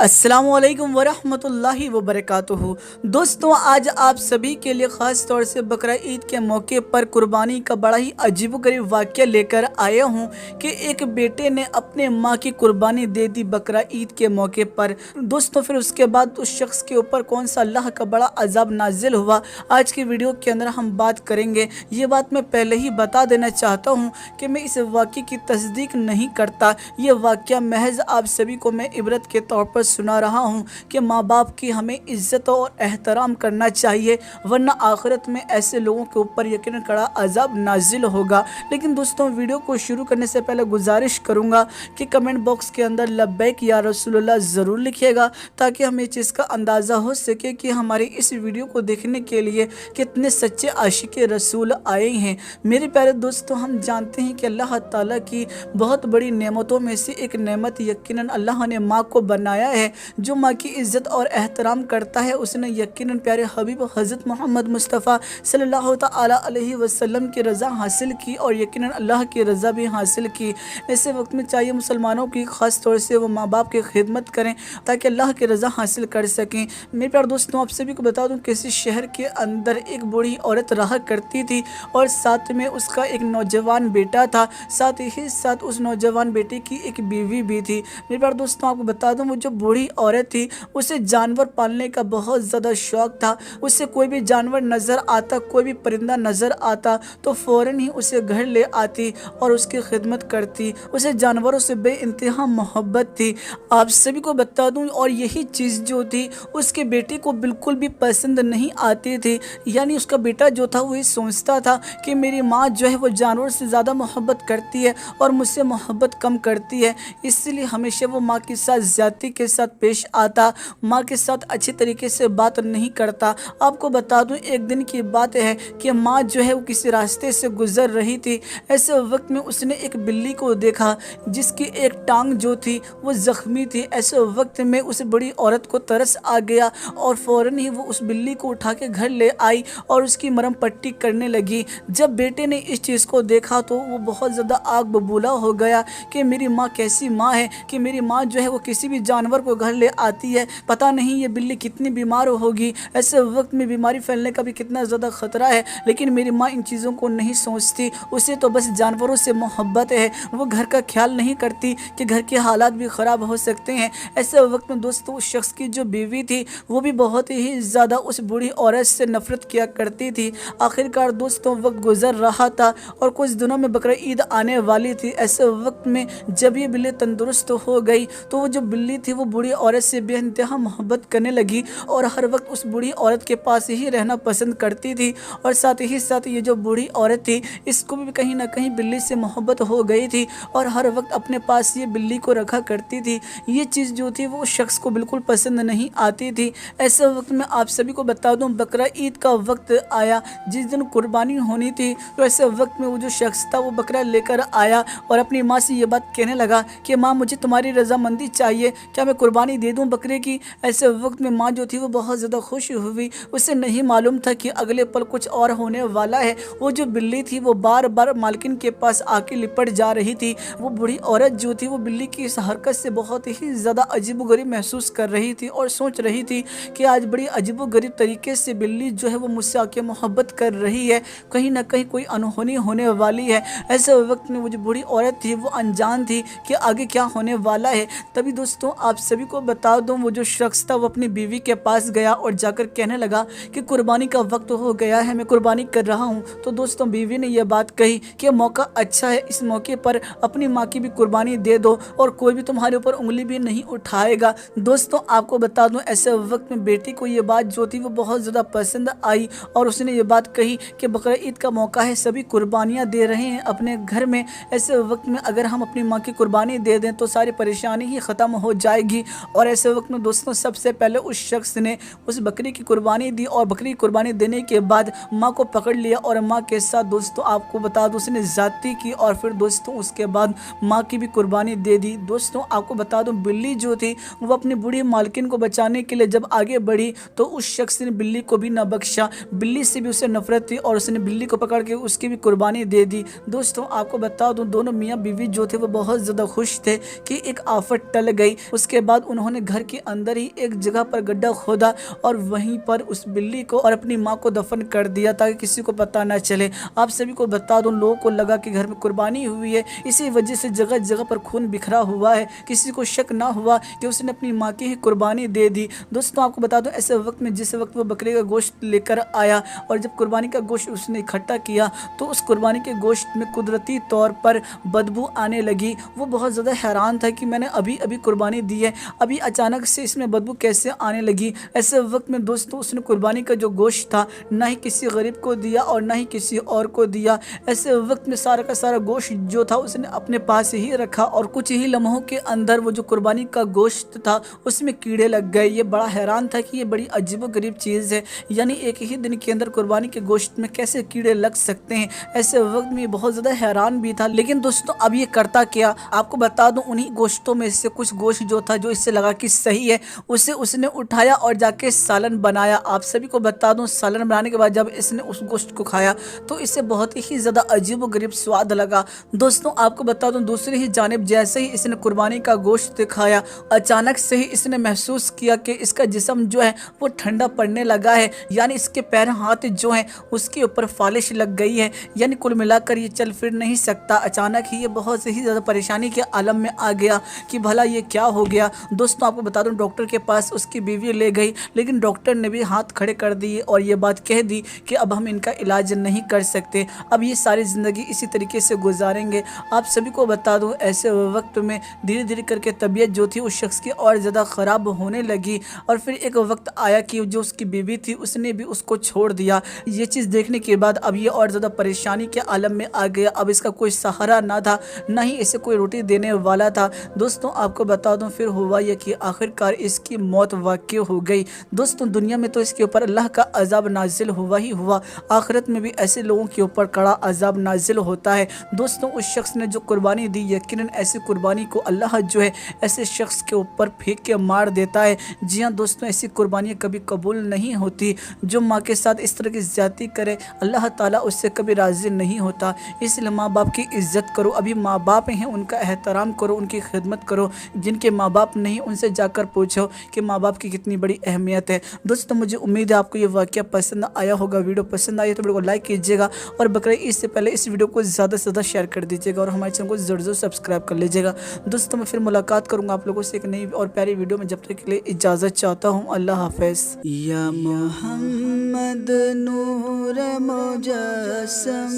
अस्सलाम वालेकुम वरहमतुल्लाहि वबरकातुहू। दोस्तों, आज आप सभी के लिए ख़ास तौर से बकरा ईद के मौके पर कुर्बानी का बड़ा ही अजीबोगरीब वाक़या लेकर आया हूँ कि एक बेटे ने अपने माँ की कुर्बानी दे दी बकरा ईद के मौके पर। दोस्तों, फिर उसके बाद उस शख्स के ऊपर कौन सा अल्लाह का बड़ा अज़ाब नाजिल हुआ, आज की वीडियो के अंदर हम बात करेंगे। ये बात मैं पहले ही बता देना चाहता हूँ कि मैं इस वाक़े की तस्दीक नहीं करता। ये वाक़या महज आप सभी को मैं इबरत के तौर पर सुना रहा हूँ कि माँ बाप की हमें इज़्ज़त और एहतराम करना चाहिए, वरना आखिरत में ऐसे लोगों के ऊपर यकीनन कड़ा अज़ाब नाजिल होगा। लेकिन दोस्तों, वीडियो को शुरू करने से पहले गुजारिश करूँगा कि कमेंट बॉक्स के अंदर लब्बैक या रसूलुल्लाह ज़रूर लिखिएगा, ताकि हमें इस चीज़ का अंदाज़ा हो सके कि हमारी इस वीडियो को देखने के लिए कितने सच्चे आशिक रसूल आए हैं। मेरे प्यारे दोस्तों, हम जानते हैं कि अल्लाह ताला की बहुत बड़ी नेमतों में से एक नेमत यकीनन अल्लाह ने माँ को बनाया है। जो माँ की इज़्ज़त और एहतराम करता है, उसने यकीनन प्यारे हबीब हज़रत मोहम्मद मुस्तफ़ा सल्लल्लाहु तआला अलैहि वसल्लम की रज़ा हासिल की और यकीनन अल्लाह की रज़ा भी हासिल की। ऐसे वक्त में चाहिए मुसलमानों की ख़ास तौर से वो माँ बाप की खिदमत करें ताकि अल्लाह की रज़ा हासिल कर सकें। मेरे प्यारे दोस्तों, आप सभी को बता दूँ, किसी शहर के अंदर एक बूढ़ी औरत रहा करती थी और साथ में उसका एक नौजवान बेटा था, साथ ही साथ उस नौजवान बेटे की एक बीवी भी थी। मेरे प्यारे दोस्तों, आपको बता दूँ, वो जो बूढ़ी औरत थी उसे जानवर पालने का बहुत ज़्यादा शौक़ था। उससे कोई भी जानवर नज़र आता, कोई भी परिंदा नज़र आता तो फ़ौरन ही उसे घर ले आती और उसकी खिदमत करती। उसे जानवरों से बेइंतहा मोहब्बत थी, आप सभी को बता दूं। और यही चीज़ जो थी उसके बेटे को बिल्कुल भी पसंद नहीं आती थी। यानी उसका बेटा जो था वो ये सोचता था कि मेरी माँ जो है वो जानवर से ज़्यादा मोहब्बत करती है और मुझसे मोहब्बत कम करती है, इसलिए हमेशा वो माँ के साथ ज़्यादती के साथ पेश आता, माँ के साथ अच्छे तरीके से बात नहीं करता। आपको बता दूं, एक दिन की बात है कि माँ जो है वो किसी रास्ते से गुज़र रही थी। ऐसे वक्त में उसने एक बिल्ली को देखा जिसकी एक टांग जो थी वो ज़ख्मी थी। ऐसे वक्त में उस बड़ी औरत को तरस आ गया और फ़ौरन ही वो उस बिल्ली को उठा के घर ले आई और उसकी मरहम पट्टी करने लगी। जब बेटे ने इस चीज़ को देखा तो वो बहुत ज़्यादा आग बबूला हो गया कि मेरी माँ कैसी माँ है कि मेरी माँ जो है वो किसी भी जानवर को घर ले आती है, पता नहीं ये बिल्ली कितनी बीमार होगी, ऐसे वक्त में बीमारी फैलने का भी कितना ज़्यादा ख़तरा है। लेकिन मेरी माँ इन चीज़ों को नहीं सोचती, उसे तो बस जानवरों से मोहब्बत है, वो घर का ख्याल नहीं करती कि घर के हालात भी ख़राब हो सकते हैं। ऐसे वक्त में दोस्तों, उस शख्स की जो बीवी थी वो भी बहुत ही ज़्यादा उस बूढ़ी औरत से नफ़रत किया करती थी। आखिरकार दोस्तों, वक्त गुज़र रहा था और कुछ दिनों में बकरा ईद आने वाली थी। ऐसे वक्त में जब ये बिल्ली तंदुरुस्त हो गई तो वो जो बिल्ली थी वो बूढ़ी औरत से बेइंतहा मोहब्बत करने लगी और हर वक्त उस बूढ़ी औरत के पास ही रहना पसंद करती थी। और साथ ही साथ ये जो बूढ़ी औरत थी, इसको भी कहीं ना कहीं बिल्ली से मोहब्बत हो गई थी और हर वक्त अपने पास ये बिल्ली को रखा करती थी। ये चीज़ जो थी वो शख्स को बिल्कुल पसंद नहीं आती थी। ऐसे वक्त में आप सभी को बता दूं, बकरा ईद का वक्त आया जिस दिन कुर्बानी होनी थी। तो ऐसे वक्त में वो जो शख्स था वो बकरा लेकर आया और अपनी माँ से ये बात कहने लगा कि माँ, मुझे तुम्हारी रजामंदी चाहिए, क्या मैं कुर्बानी दे दूं बकरे की। ऐसे वक्त में माँ जो थी वो बहुत ज़्यादा खुश हुई। उसे नहीं मालूम था कि अगले पल कुछ और होने वाला है। वो जो बिल्ली थी वो बार बार मालकिन के पास आके लिपट जा रही थी। वो बूढ़ी औरत जो थी वो बिल्ली की इस हरकत से बहुत ही ज़्यादा अजीबोगरीब महसूस कर रही थी और सोच रही थी कि आज बड़ी अजीबोगरीब तरीके से बिल्ली जो है वो मुझसे आके मोहब्बत कर रही है, कहीं ना कहीं कोई अनहोनी होने वाली है। ऐसे वक्त में वो जो बूढ़ी औरत थी वो अनजान थी कि आगे क्या होने वाला है। तभी दोस्तों, आप सभी को बता दूं, वो जो शख्स था वो अपनी बीवी के पास गया और जाकर कहने लगा कि कुर्बानी का वक्त हो गया है, मैं कुर्बानी कर रहा हूं। तो दोस्तों, बीवी ने यह बात कही कि मौका अच्छा है, इस मौके पर अपनी माँ की भी कुर्बानी दे दो और कोई भी तुम्हारे ऊपर उंगली भी नहीं उठाएगा। दोस्तों, आपको बता दूं, ऐसे वक्त में बेटी को ये बात जो थी वो बहुत ज़्यादा पसंद आई और उसने ये बात कही कि बकरा ईद का मौका है, सभी कुर्बानियाँ दे रहे हैं अपने घर में। ऐसे वक्त में अगर हम अपनी माँ की कुर्बानी दे दें तो सारी परेशानी ही ख़त्म हो जाएगी। और ऐसे वक्त में दोस्तों, सबसे पहले उस शख्स ने उस बकरी की कुर्बानी दी और बकरी की कुर्बानी देने के बाद माँ को पकड़ लिया और माँ के साथ दोस्तों आपको बता दूं उसने ज़्यादती की और फिर दोस्तों उसके बाद माँ की भी कुर्बानी दे दी। दोस्तों, आपको बता दूं, बिल्ली जो थी वो अपनी बूढ़ी मालकिन को बचाने के लिए जब आगे बढ़ी तो उस शख्स ने बिल्ली को भी न बख्शा। बिल्ली से भी उसे नफरत थी और उसने बिल्ली को पकड़ के उसकी भी कुर्बानी दे दी। दोस्तों, आपको बता दूं, दोनों मियाँ बीवी जो थे वो बहुत ज़्यादा खुश थे कि एक आफत टल गई। उसके بعد انہوں نے گھر کے اندر ہی ایک جگہ پر گڈھا کھودا اور وہیں پر اس بلی کو اور اپنی ماں کو دفن کر دیا تاکہ کسی کو پتہ نہ چلے۔ آپ سبھی کو بتا دوں، لوگوں کو لگا کہ گھر میں قربانی ہوئی ہے، اسی وجہ سے جگہ جگہ پر خون بکھرا ہوا ہے، کسی کو شک نہ ہوا کہ اس نے اپنی ماں کی ہی قربانی دے دی۔ دوستوں آپ کو بتا دوں، ایسے وقت میں جس وقت وہ بکرے کا گوشت لے کر آیا اور جب قربانی کا گوشت اس نے اکٹھا کیا تو اس قربانی کے گوشت میں قدرتی طور پر بدبو آنے لگی۔ وہ بہت زیادہ حیران تھا کہ میں نے ابھی قربانی دی ہے، ابھی اچانک سے اس میں بدبو کیسے آنے لگی۔ ایسے وقت میں دوستوں اس نے قربانی کا جو گوشت تھا نہ ہی کسی غریب کو دیا اور نہ ہی کسی اور کو دیا۔ ایسے وقت میں سارا کا سارا گوشت جو تھا اس نے اپنے پاس ہی رکھا اور کچھ ہی لمحوں کے اندر وہ جو قربانی کا گوشت تھا اس میں کیڑے لگ گئے۔ یہ بڑا حیران تھا کہ یہ بڑی عجیب و غریب چیز ہے، یعنی ایک ہی دن کے اندر قربانی کے گوشت میں کیسے کیڑے لگ سکتے ہیں۔ ایسے وقت میں یہ بہت زیادہ حیران بھی تھا، لیکن دوستوں اب یہ کرتا کیا، آپ کو بتا دوں انہی گوشتوں میں سے کچھ گوشت جو تھا جو اس سے لگا کہ صحیح ہے، اسے اس نے اٹھایا اور جا کے سالن بنایا۔ آپ سبھی کو بتا دوں سالن بنانے کے بعد جب اس نے اس گوشت کو کھایا تو اسے بہت ہی زیادہ عجیب و غریب سواد لگا۔ دوستوں آپ کو بتا دوں دوسری ہی جانب جیسے ہی اس نے قربانی کا گوشت کھایا، اچانک سے ہی اس نے محسوس کیا کہ اس کا جسم جو ہے وہ ٹھنڈا پڑنے لگا ہے، یعنی اس کے پیر ہاتھ جو ہیں اس کے اوپر فالش لگ گئی ہے، یعنی کل ملا کر یہ چل پھر نہیں سکتا۔ اچانک ہی یہ بہت ہی زیادہ پریشانی کے عالم میں آ گیا کہ بھلا یہ کیا ہو گیا۔ دوستوں آپ کو بتا دوں ڈاکٹر کے پاس اس کی بیوی لے گئی، لیکن ڈاکٹر نے بھی ہاتھ کھڑے کر دیے اور یہ بات کہہ دی کہ اب ہم ان کا علاج نہیں کر سکتے، اب یہ ساری زندگی اسی طریقے سے گزاریں گے۔ آپ سبھی کو بتا دوں ایسے وقت میں دھیرے دھیرے کر کے طبیعت جو تھی اس شخص کی اور زیادہ خراب ہونے لگی، اور پھر ایک وقت آیا کہ جو اس کی بیوی تھی اس نے بھی اس کو چھوڑ دیا۔ یہ چیز دیکھنے کے بعد اب یہ اور زیادہ پریشانی کے عالم میں آ گیا، اب اس کا کوئی سہارا نہ تھا، نہ ہی اسے کوئی روٹی دینے والا تھا۔ دوستوں آپ کو بتا دوں پھر ہوا یہ کہ آخرکار اس کی موت واقع ہو گئی۔ دوستوں دنیا میں تو اس کے اوپر اللہ کا عذاب نازل ہوا ہی ہوا، آخرت میں بھی ایسے لوگوں کے اوپر کڑا عذاب نازل ہوتا ہے۔ دوستوں اس شخص نے جو قربانی دی، یقیناً ایسی قربانی کو اللہ جو ہے ایسے شخص کے اوپر پھینک کے مار دیتا ہے۔ جی ہاں دوستوں ایسی قربانیاں کبھی قبول نہیں ہوتی۔ جو ماں کے ساتھ اس طرح کی زیادتی کرے اللہ تعالیٰ اس سے کبھی راضی نہیں ہوتا۔ اس لیے ماں باپ کی عزت کرو، ابھی ماں باپ ہیں ان کا احترام کرو، ان کی خدمت کرو۔ جن کے ماں باپ نہیں ان سے جا کر پوچھو کہ ماں باپ کی کتنی بڑی اہمیت ہے۔ دوستوں مجھے امید ہے آپ کو یہ واقعہ پسند آیا ہوگا۔ ویڈیو پسند آئی تو ویڈیو کو لائک کیجیے گا اور بقرعید سے پہلے اس ویڈیو کو زیادہ سے زیادہ شیئر کر دیجیے گا اور ہمارے چینل کو ضرور سبسکرائب کر لیجیے گا۔ دوستوں میں پھر ملاقات کروں گا آپ لوگوں سے ایک نئی اور پیاری ویڈیو میں، جب تک کے لیے اجازت چاہتا ہوں، اللہ حافظ۔ یا محمد نور مجسم،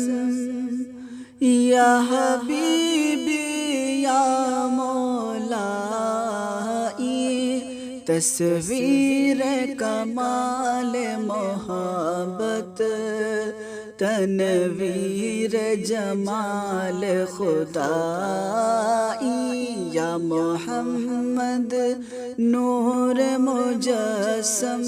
یا حبیبی یا مولا، تصویر کمال محبت، تنویر جمال خدا، یا محمد نور مجسم،